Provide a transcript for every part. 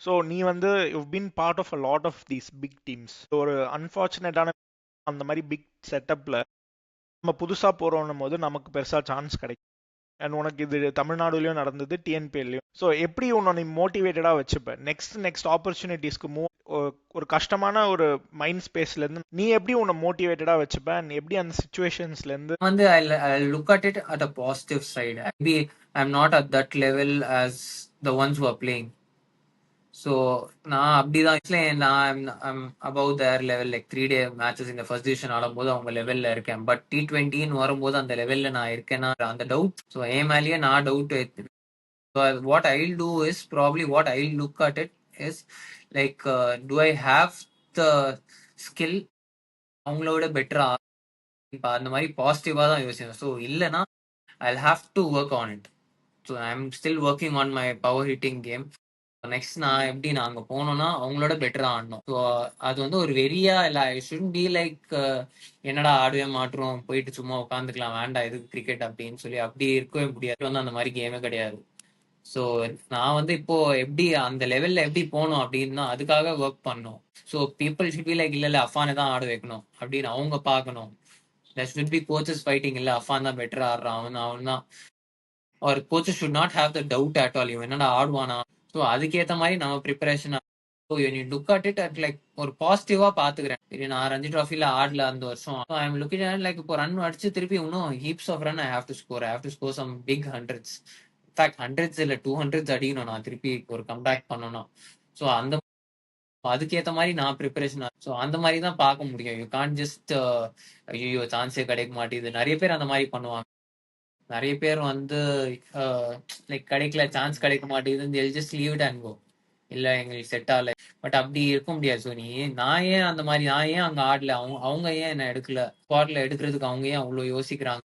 So நீ வந்து you been part of a lot of these big teams. ஒரு அன்ஃபார்ச்சுனேட்டான அந்த மாதிரி பிக் செட்டப்ல நம்ம புதுசா போறோம்னும் போது நமக்கு பெருசா சான்ஸ் கிடைக்கும். அண்ட் உனக்கு இது தமிழ்நாடுலயும் நடந்தது, டிஎன்பிஎல்லையும். ஸோ எப்படி உன்னை நீ மோட்டிவேட்டடா வச்சுப்ப நெக்ஸ்ட் ஆப்பர்ச்சுனிட்டிஸ்க்கு மூவ்? ஒரு கஷ்டமான ஒரு மைண்ட் ஸ்பேஸ்ல இருந்து நீ எப்படி உன்னை மோட்டிவேட்டடா வச்சுப்ப? நீ எப்படி அந்த சுச்சுவேஷன்ஸ்ல இருந்து வந்து I'll look at it at a positive side. Maybe I'm not at that level as the ones who are playing. So நான் அப்படிதான் நான் அபவ் தேர் லெவல். லைக் 3 டே மேட்சஸ் இந்த ஃபர்ஸ்ட் டிவிஷன் ஆடும்போது அவங்க லெவல்ல இருக்கேன். பட் T20ன்னு வரும்போது அந்த லெவல்ல நான் இருக்கேன்னா அந்த டவுட். ஸோ என் மேலேயே நான் doubt. What I'll do is probably what I'll look at it is like to I have the skill அவங்களோட பெட்டரா அந்த மாதிரி பாசிட்டிவா தான் யோசிச்சேன். ஸோ இல்லைன்னா I'll have to work on it. So I am still working on my power hitting game. Next நான் எப்படி நான் அங்க போனோம்னா அவங்களோட பெட்டரா ஆடணும். ஸோ அது வந்து ஒரு வெறியா இல்ல. ஐ ஷுட் பி லைக் என்னடா ஆடவே மாட்டோம், போயிட்டு சும்மா உட்காந்துக்கலாம், வேண்டாம் எதுக்கு கிரிக்கெட் அப்படின்னு சொல்லி அப்படி இருக்கவே முடியாது. வந்து அந்த மாதிரி கேமே கிடையாது. ஸோ நான் வந்து இப்போ எப்படி அந்த லெவல்ல எப்படி போகணும் அப்படின்னா அதுக்காக ஒர்க் பண்ணணும். So people should be like இல்ல இல்ல அஃபானை தான் ஆட வைக்கணும் அப்படின்னு அவங்க பார்க்கணும். there should be coaches fighting இல்ல அஃபான் தான் பெட்டரா ஆடுறான், அவன் தான். ஒரு coaches should not have the doubt at all இவன் என்னடா ஆடுவானா. ஸோ அதுக்கேற்ற மாதிரி நம்ம preparation. So you look at it at like ஒரு பாசிட்டிவா பாத்துக்கிறேன். நான் ரஞ்சி ட்ராஃபில ஆடல அந்த வருஷம். I am looking at like இப்போ ரன் அடிச்சு திருப்பி இன்னும் heaps of run I have to score some big hundreds. In fact hundreds இல்ல 200s அடிக்கணும் நான் திருப்பி ஒரு கம்பேக் பண்ணணும். ஸோ அந்த அதுக்கேற்ற மாதிரி நான் ப்ரிப்பரேஷன். ஸோ அந்த மாதிரி தான் பார்க்க முடியும். யூ கான் ஜஸ்ட் ஐயோ சான்ஸே கிடைக்க மாட்டேங்குது. நிறைய பேர் அந்த மாதிரி பண்ணுவாங்க. நிறைய பேர் வந்து லைக் கிடைக்கல, சான்ஸ் கிடைக்க மாட்டேங்குது, ஜஸ்ட் லீவ் இட் அண்ட் கோ. இல்ல எங்களுக்கு செட் ஆகல. பட் அப்படி இருக்க முடியாது. ஸோ நான் ஏன் அந்த மாதிரி நான் ஏன் அங்க ஆடல, அவங்க ஏன் என்ன எடுக்கல ஸ்குவாட்ல எடுக்கிறதுக்கு அவங்க ஏன் அவ்வளவு யோசிக்கிறாங்க.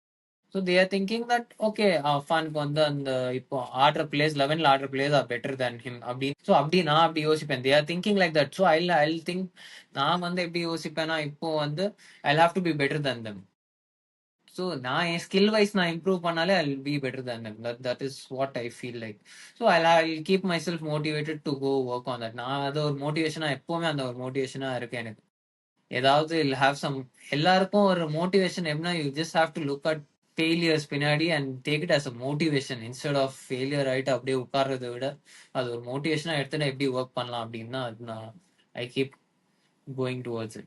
So they are thinking that okay அஃபானுக்கு வந்து அந்த இப்போ ஆடுற பிளேஸ் 11ல ஆடுற players are better than him அப்படின்னு. ஸோ அப்படி நான் அப்படி யோசிப்பேன். They are thinking like that. So I think நான் வந்து எப்படி யோசிப்பேன்னா இப்போ வந்து I have to be better than them. So நான் என் ஸ்கில் வைஸ் நான் இம்ப்ரூவ் பண்ணாலே I will be better than them. That is what I feel like. So I keep myself motivated to go work on that. நான் அது ஒரு மோட்டிவேஷனா எப்பவுமே அந்த ஒரு மோட்டிவேஷனா இருக்கு எனக்கு. ஏதாவது இல் ஹாவ் சம். எல்லாருக்கும் ஒரு மோட்டிவேஷன் எப்படின்னா you just have to look at failures பின்னாடி and take it as a motivation instead of failure ஆகிட்டு அப்படியே உட்கார்றதை விட அது ஒரு மோட்டிவேஷனா எடுத்துட்டு எப்படி ஒர்க் பண்ணலாம் அப்படின்னா அது நான் I keep going towards it.